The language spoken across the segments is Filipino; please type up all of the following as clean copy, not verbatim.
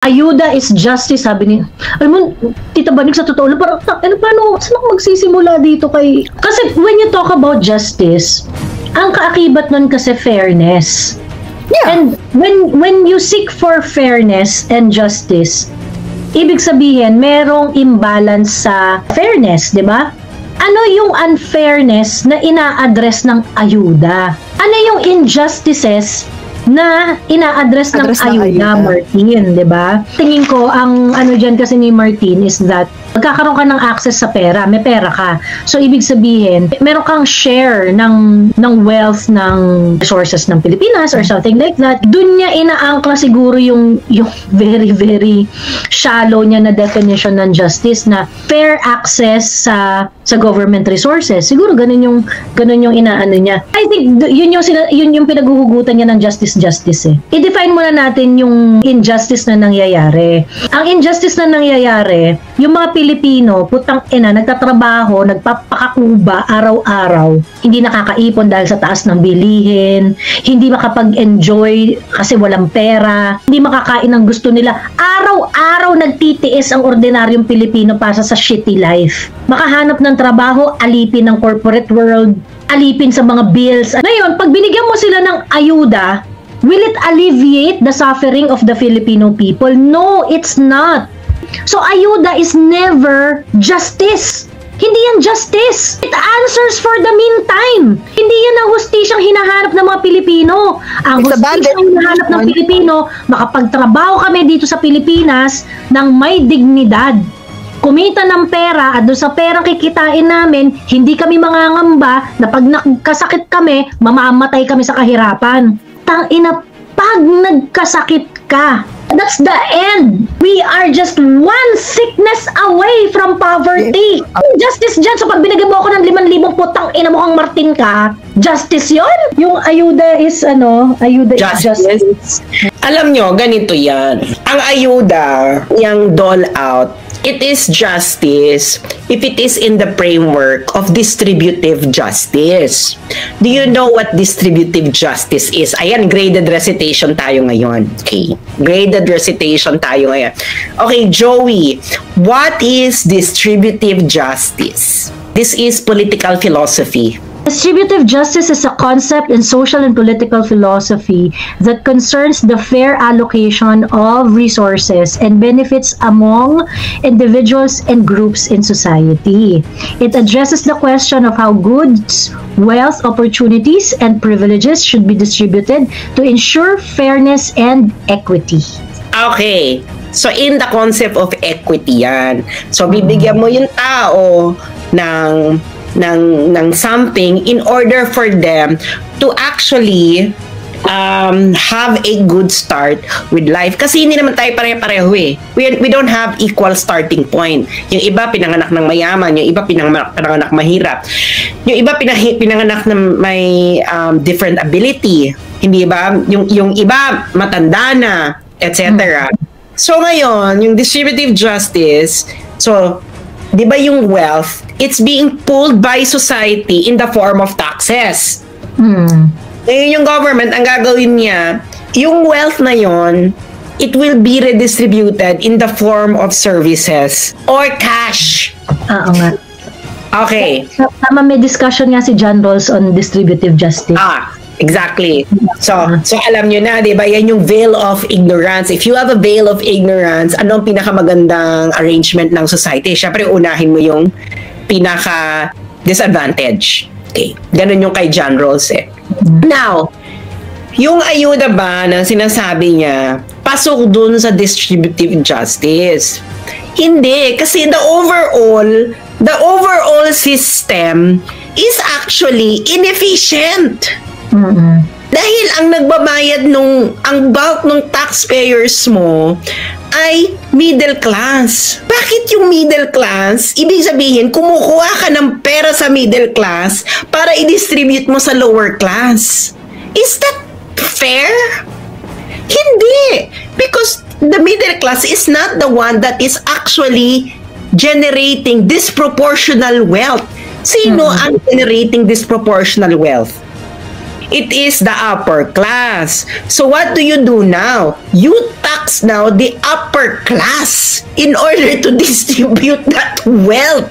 Ayuda is justice, sabi ni, alam mo, Tita Banig, sa totoo lang, parang, paano, saan ako magsisimula dito kay, kasi when you talk about justice, ang kaakibat nun kasi fairness. Yeah. And when you seek for fairness and justice, ibig sabihin, merong imbalance sa fairness, di ba? Ano yung unfairness na ina-address ng ayuda? Ano yung injustices na ina-address ng ayuda, Martin, di ba? Tingin ko, ang ano dyan kasi ni Martin is that magkakaroon ka ng access sa pera, may pera ka. So, ibig sabihin, meron kang share ng wealth ng resources ng Pilipinas or something like that. Doon niya inaangkla siguro yung very, very shallow niya na definition ng justice na fair access sa government resources. Siguro ganun yung inaano niya. I think yun yung pinaghuhugutan niya ng justice eh. I-define muna natin yung injustice na nangyayari. Ang injustice na nangyayari, yung mga Pilipino, putang ina, nagtatrabaho, nagpapakakuba araw-araw, hindi nakakaipon dahil sa taas ng bilihin, hindi makapag-enjoy kasi walang pera, hindi makakain ng gusto nila. Araw-araw nagtitiis ang ordinaryong Pilipino para sa shitty life. Makahanap ng trabaho, alipin ng corporate world, alipin sa mga bills. Ngayon, pag binigyan mo sila ng ayuda, will it alleviate the suffering of the Filipino people? No, it's not. So, ayuda is never justice. Hindi yan justice. It answers for the meantime. Hindi yan ang hustisyang hinahanap ng mga Pilipino. Ang hustisyang hinahanap ng Pilipino, makapagtrabaho kami dito sa Pilipinas ng may dignidad. Kumita ng pera at doon sa perang kikitain namin, hindi kami mangangamba na pag nagkasakit kami, mamamatay kami sa kahirapan. Tangina, pag nagkasakit ka, that's the end. We are just one sickness away from poverty. Justice dyan. So pag binigyan mo ako ng 5,000 putang ina mo kang Martin ka, justice yon. Yung ayuda is ayuda justice. Is justice. Alam nyo, ganito yan. Ang ayuda, yung dole out, it is justice if it is in the framework of distributive justice. Do you know what distributive justice is? Ayan, graded recitation tayo ngayon. Okay, graded recitation tayo ngayon. Okay, Joey, what is distributive justice? This is political philosophy. Distributive justice is a concept in social and political philosophy that concerns the fair allocation of resources and benefits among individuals and groups in society. It addresses the question of how goods, wealth, opportunities, and privileges should be distributed to ensure fairness and equity. Okay. So, in the concept of equity yan. So, bibigyan mo yung tao ng something in order for them to actually have a good start with life. Kasi hindi naman tayo pare-pareho eh. We don't have equal starting point. Yung iba pinanganak ng mayaman, yung iba pinanganak mahirap. Yung iba pinanganak ng may different ability. Hindi ba? Yung iba matanda na, etc. So ngayon, yung distributive justice, so di ba yung wealth, it's being pulled by society in the form of taxes. Ngayon yung government, ang gagawin niya, yung wealth na yon, it will be redistributed in the form of services or cash. Oo nga. Okay. Tama, may discussion nga si John Rawls on distributive justice. Exactly. So alam nyo na, di ba, yan yung veil of ignorance. If you have a veil of ignorance, ano ang pinakamagandang arrangement ng society? Siyempre, unahin mo yung pinaka-disadvantage. Okay. Ganun yung kay John Rawls eh. Now, yung ayuda ba na sinasabi niya, pasok dun sa distributive justice? Hindi. Kasi the overall system is actually inefficient. Dahil ang nagbabayad ang bulk ng taxpayers mo ay middle class. Bakit yung middle class? Ibig sabihin, kumukuha ka ng pera sa middle class para i-distribute mo sa lower class. Is that fair? Hindi. Because the middle class is not the one that is actually generating disproportional wealth. Sino ang generating disproportional wealth? It is the upper class. So what do you do now? You tax now the upper class in order to distribute that wealth.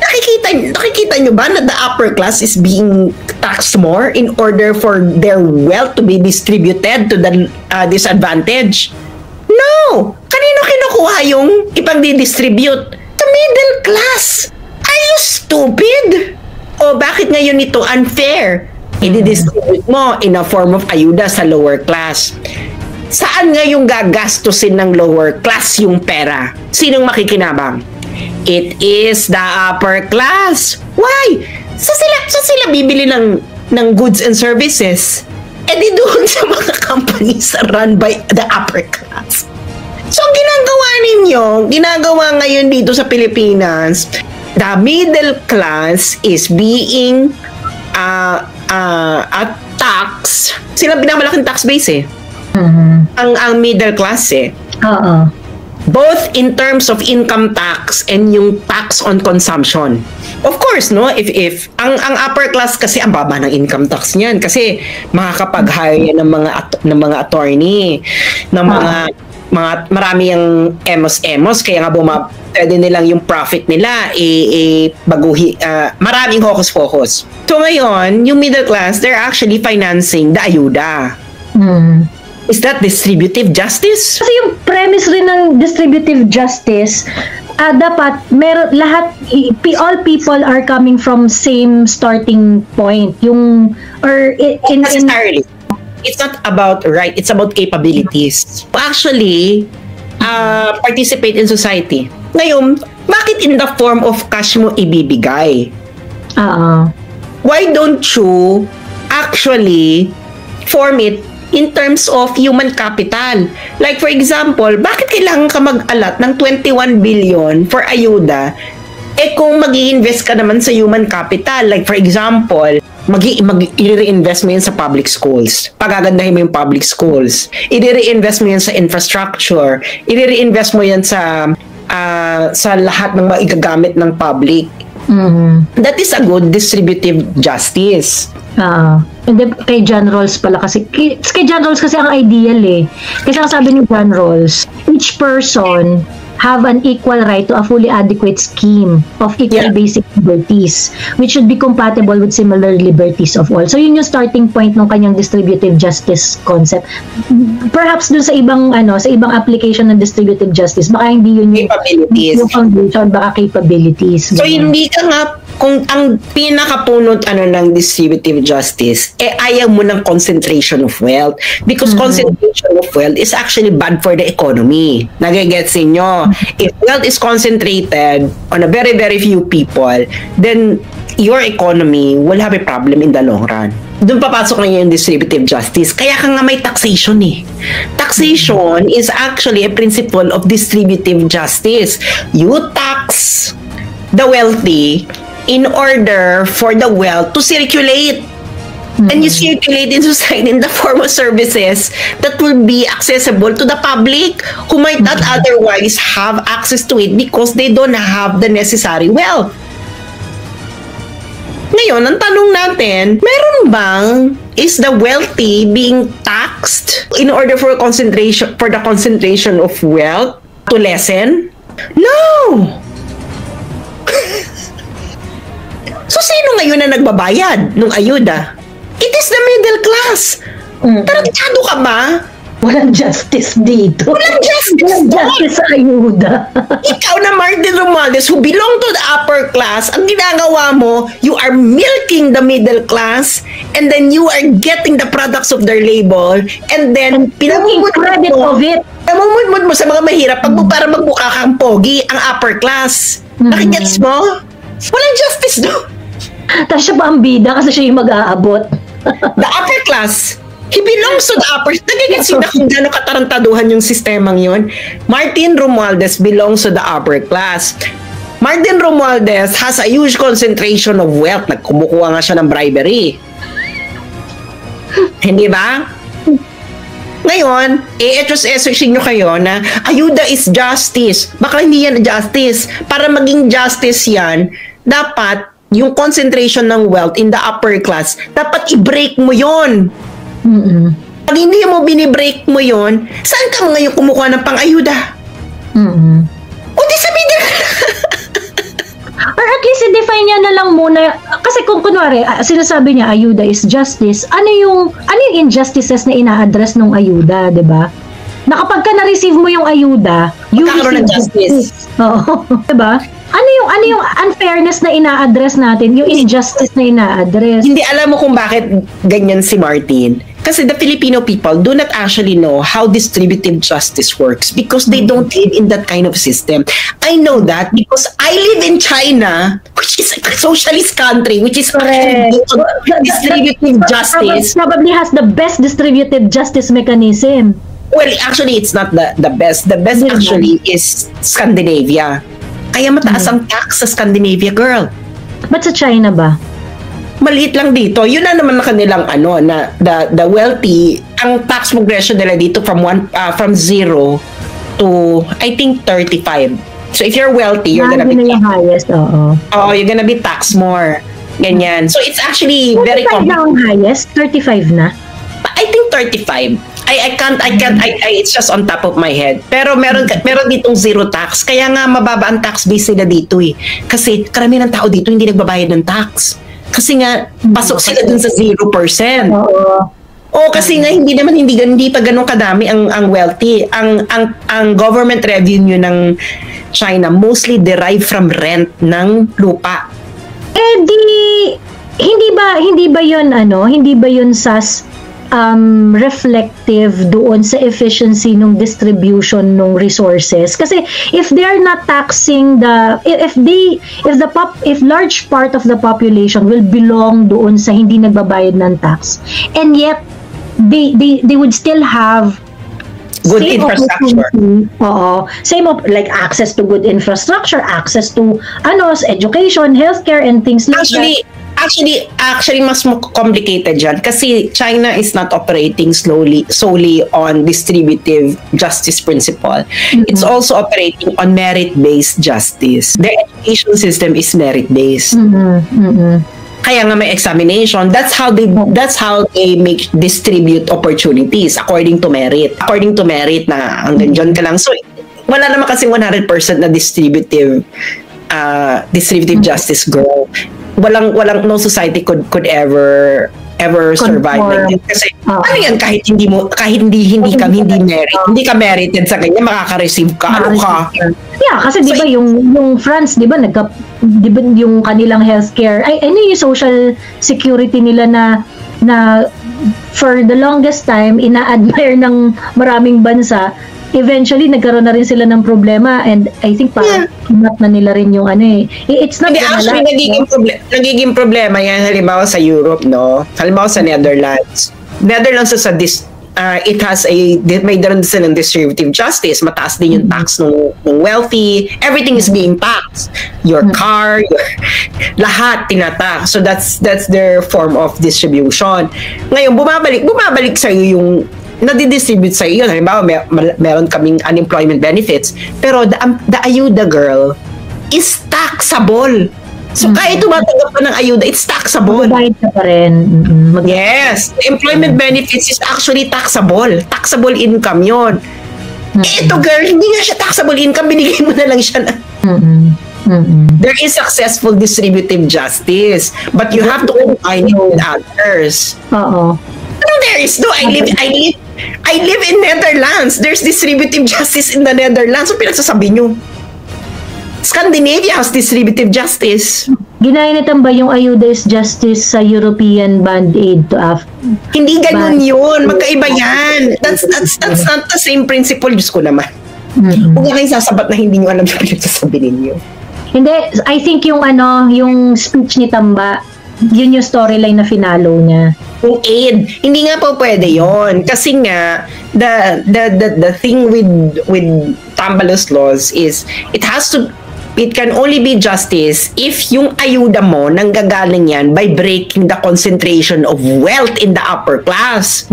Nakikita nyo ba na the upper class is being taxed more in order for their wealth to be distributed to the disadvantaged? No! Kanino kinukuha yung ipang-distribute? The middle class! Are you stupid? O bakit ngayon ito unfair? I-distribute mo in a form of ayuda sa lower class. Saan ngayon gagastusin ng lower class yung pera? Sinong makikinabang? It is the upper class. Why? Sa sila bibili ng goods and services. Eh di doon sa mga companies run by the upper class. So ginagawa ngayon dito sa Pilipinas, the middle class is being a tax. Sila pinamalaking tax base eh. Ang middle class eh. Both in terms of income tax and yung tax on consumption. Of course, no, if ang upper class kasi ang baba ng income tax niyan kasi makakapag-hire yan ng mga attorney, ng mga marami yung emos kaya nga pwede nilang yung profit nila baguhi, maraming hocus-pocus. So ngayon, yung middle class, they're actually financing the ayuda. Is that distributive justice? Kasi yung premise rin ng distributive justice, dapat all people are coming from same starting point. Necessarily. It's not about right, it's about capabilities. Actually, participate in society. Ngayon, bakit in the form of cash mo ibibigay? Why don't you actually form it in terms of human capital? Like for example, bakit kailangan ka mag-alat ng 21 billion for ayuda? Eh kung mag-i-invest ka naman sa human capital, like for example, i-reinvest mo yan sa public schools. Pagagandahin mo yung public schools. I-reinvest mo yan sa infrastructure. I-reinvest mo yan sa lahat ng maigagamit ng public. That is a good distributive justice. Hindi, kay John Rawls pala kasi. Kay John Rawls kasi ang ideal eh. Kasi ang sabi ni John Rawls, each person have an equal right to a fully adequate scheme of equal basic liberties which should be compatible with similar liberties of all. So yun yung starting point ng kanyang distributive justice concept. Perhaps dun sa ibang application ng distributive justice, baka hindi yun yung foundation, baka capabilities. So hindi ka nga, kung ang pinakapunot ng distributive justice, ayaw mo ng concentration of wealth because concentration of wealth is actually bad for the economy. Nagigets ninyo? If wealth is concentrated on a very, very few people, then your economy will have a problem in the long run. Doon papasok na yung distributive justice. Kaya ka nga may taxation eh. Taxation is actually a principle of distributive justice. You tax the wealthy in order for the wealth to circulate. And you circulate in society in the form of services that will be accessible to the public who might not otherwise have access to it because they don't have the necessary wealth. Ngayon, ang tanong natin, meron bang is the wealthy being taxed in order for the concentration of wealth to lessen? No! So, sino ngayon na nagbabayad ng ayuda? It is the middle class. Tarantado ka ba? Walang justice dito. Walang justice. Walang justice sa ayuda. Ikaw na Martin Romualdez who belong to the upper class, ang ginagawa mo, you are milking the middle class and then you are getting the products of their labor and then pinamumut credit of it. Pinamumut mo sa mga mahirap para magbuka kang pogi ang upper class. Nakigets mo? Walang justice do. Tapos siya pa ang bida kasi siya yung mag-aabot. The upper class, he belongs to the upper. Nagigets na kung gano'ng katarantaduhan yung sistemang yun. Martin Romualdez belongs to the upper class. Martin Romualdez has a huge concentration of wealth. Nagkumukuha nga siya ng bribery. Hindi ba? Ngayon, i-etos-esosin nyo kayo na ayuda is justice. Baka hindi yan justice. Para maging justice yan, dapat yung concentration ng wealth in the upper class, dapat i-break mo yon. Pag hindi mo binibreak mo yon, saan ka ngayon kumukuha ng pang-ayuda? O di sa middle. Or at least i-define niya na lang muna, kasi kung kunwari sinasabi niya ayuda is justice, ano yung injustices na ina-address ng ayuda, 'di ba? Na kapag ka na-receive mo yung ayuda, you Magkakaroon ng justice. Oo, 'di ba? Ano yung unfairness na ina-address natin, yung injustice na ina-address. Hindi alam mo kung bakit ganyan si Martin. Kasi the Filipino people do not actually know how distributive justice works because they don't live in that kind of system. I know that because I live in China, which is a socialist country, which is actually distributive justice. Probably has the best distributive justice mechanism. Well, actually, it's not the best. The best actually is Scandinavia. Kaya mataas ang tax sa Scandinavia, girl. Ba't sa China ba? Maliit lang dito. Yun na naman na kanilang na the wealthy, ang tax progression nila dito from 0 to I think 35. So if you're wealthy, you're gonna be yung highest, oo. Oh, you're gonna be taxed more. Ganyan. So it's actually very complicated. 35 na ang highest? 35 na? I think 35. I can't, it's just on top of my head. Pero meron ditong zero tax. Kaya nga mababa ang tax base nila dito eh. Kasi karamihan ng tao dito hindi nagbabayad ng tax. Kasi nga, pasok sila dun sa 0%. Oo, kasi nga hindi pa ganun kadami ang wealthy. Ang government revenue ng China mostly derived from rent ng lupa. Hindi ba yun sas reflective doon sa efficiency ng distribution ng resources, kasi if they're not taxing if large part of the population will belong doon sa hindi nagbabayad ng tax, and yet they would still have good infrastructure. Like access to good infrastructure, access to education, healthcare, and things like that. Actually, mas complicated dyan kasi China is not operating solely on distributive justice principle. It's also operating on merit-based justice. Their education system is merit-based. Kaya nga may examination. That's how they distribute opportunities according to merit. According to merit na hanggang dyan ka lang. So, wala naman kasi 100% na distributive justice, girl. Walang no society could ever survive like this. Kasi ano yan, kahit hindi ka merited sa kanya, makaka-receive ka. Ano ka? Yeah, kasi di ba yung France, di ba yung kanilang healthcare, yung social security nila na for the longest time ina-admire ng maraming bansa. Eventually, nagkaroon na rin sila ng problema, and I think parang not na nila rin yung it's not actually nagiging problema yan halimbawa sa Europe, no? Halimbawa sa Netherlands it has may daron silang distributive justice, mataas din yung tax ng wealthy, everything is being taxed, your car, lahat tinatax. So that's their form of distribution. Ngayon bumabalik sa iyo yung nadidistribute sa iyo. Halimbawa, meron kaming unemployment benefits, pero the ayuda, girl, is taxable. So, kahit tumatanggap ka ng ayuda, it's taxable. Magbayad ka pa rin. Yes. The employment benefits is actually taxable. Taxable income yun. Ito, girl, hindi nga siya taxable income. Binigay mo na lang siya na. There is successful distributive justice, but you have to combine it with others. No, there is no. I live in Netherlands. There's distributive justice in the Netherlands. So, pinagsasabi nyo. Scandinavia has distributive justice. Ginayanitan ba yung ayuda is justice sa European Band Aid to Hindi ganun yun. Magkaiba yan. That's not the same principle. Diyos ko naman. Huwag nga kayong sasabat na hindi nyo alam yung pinagsasabi ninyo. Hindi. I think yung speech ni Tamba, yun yung storyline na finalo niya. Yung aid, hindi nga po pwede yon kasi nga the thing with Tambalos laws is it can only be justice if yung ayuda mo nanggagaling yan by breaking the concentration of wealth in the upper class.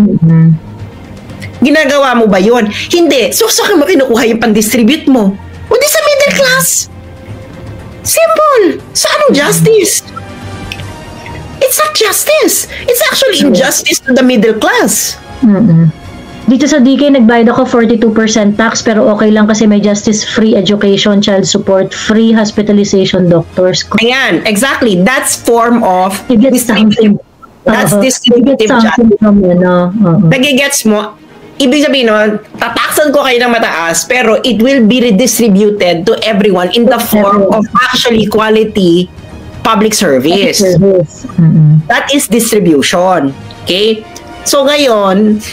Ginagawa mo ba yon? Hindi. So saan mo kinukuha yung pan-distribute mo? O di sa middle class. Simple. Sa anong justice? it's not justice. It's actually injustice to the middle class. Dito sa DK, nagbayad ako 42% tax, pero okay lang kasi may justice, free education, child support, free hospitalization, doctors. Ayan, exactly. That's form of You get something. That's distributive justice. Nagigets mo? Ibig sabihin, no, tataksan ko kayo ng mataas, pero it will be redistributed to everyone in the form of actually quality public service. That is distribution. Okay? So ngayon,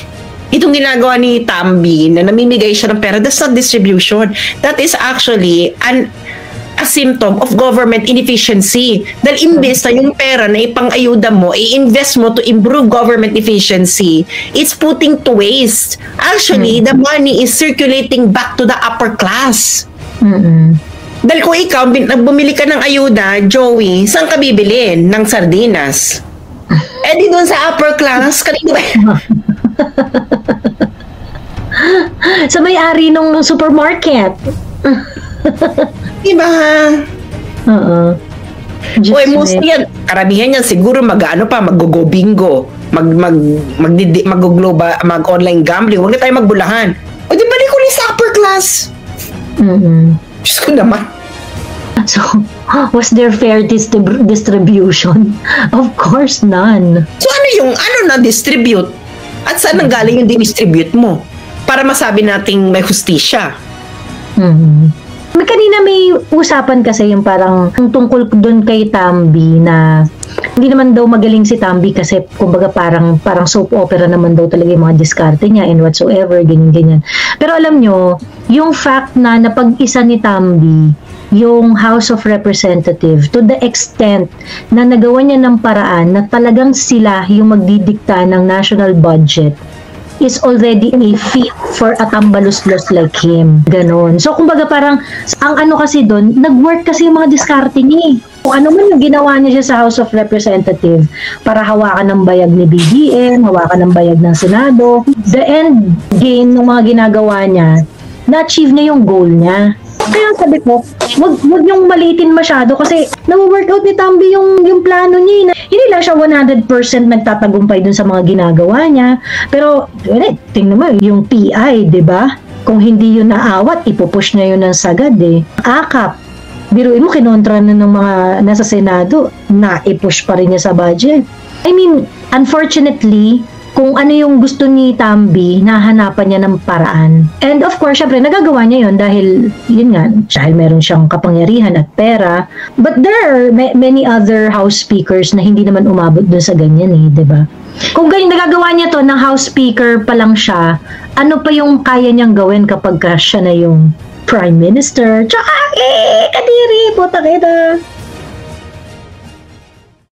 itong ginagawa ni Tambi na namimigay siya ng pera, that's not distribution. That is actually a symptom of government inefficiency. Dahil imbes na yung pera na ipang-ayuda mo, i-invest mo to improve government efficiency, it's putting to waste. Actually, the money is circulating back to the upper class. Dahil kung ikaw, bumili ka ng ayuda, Joey, saan ka bibili? Ng sardinas. Eh di doon sa upper class, kanina ba? Sa may-ari ng supermarket. Diba? Uy, mostly yan, karamihan yan siguro mag-go-bingo, mag-online gambling, huwag na tayo magbulahan. O di balik ulit sa upper class. Diyos ko naman. So, was there fair distribution? Of course, none. So ano na-distribute? At saan nanggaling yung distribute mo? Para masabi nating may hustisya. Kanina may usapan kasi yung parang tungkol doon kay Tambi na hindi naman daw magaling si Tambi kasi kumbaga parang soap opera naman daw talaga yung mga diskarte niya and whatsoever, ganyan. Pero alam nyo, yung fact na napag-isa ni Tambi yung House of Representatives to the extent na nagawa niya ng paraan na talagang sila yung magdidikta ng national budget is already a feat for a tambaluslos like him. Ganon. So, kumbaga parang, ang ano kasi doon, nag-work kasi yung mga diskarte niya. Kung ano man yung ginawa niya siya sa House of Representatives para hawakan ng bayag ni BBM, hawakan ng bayag ng Senado, the end game ng mga ginagawa niya, na-achieve na yung goal niya. Kaya sabi ko, wag yung maliitin masyado kasi na-workout ni Tambi yung plano niya. Hindi lang siya 100% nagtatagumpay dun sa mga ginagawa niya. Pero, tingnan mo, yung PI, di ba? Kung hindi yun naawat, ipupush niya yun ng sagad eh. AKAP, biruin mo, kinontra na ng mga nasa Senado, na ipush pa rin niya sa budget. I mean, unfortunately, kung ano yung gusto ni Tambi, nahanapan niya ng paraan. And of course, syempre, nagagawa niya yun dahil, yun nga, dahil meron siyang kapangyarihan at pera. But there are many other House Speakers na hindi naman umabot dun sa ganyan eh, di ba? Kung ganyan, nagagawa niya to ng House Speaker pa lang siya, ano pa yung kaya niyang gawin kapag siya na yung Prime Minister? Tsaka, kadiri, puta kita.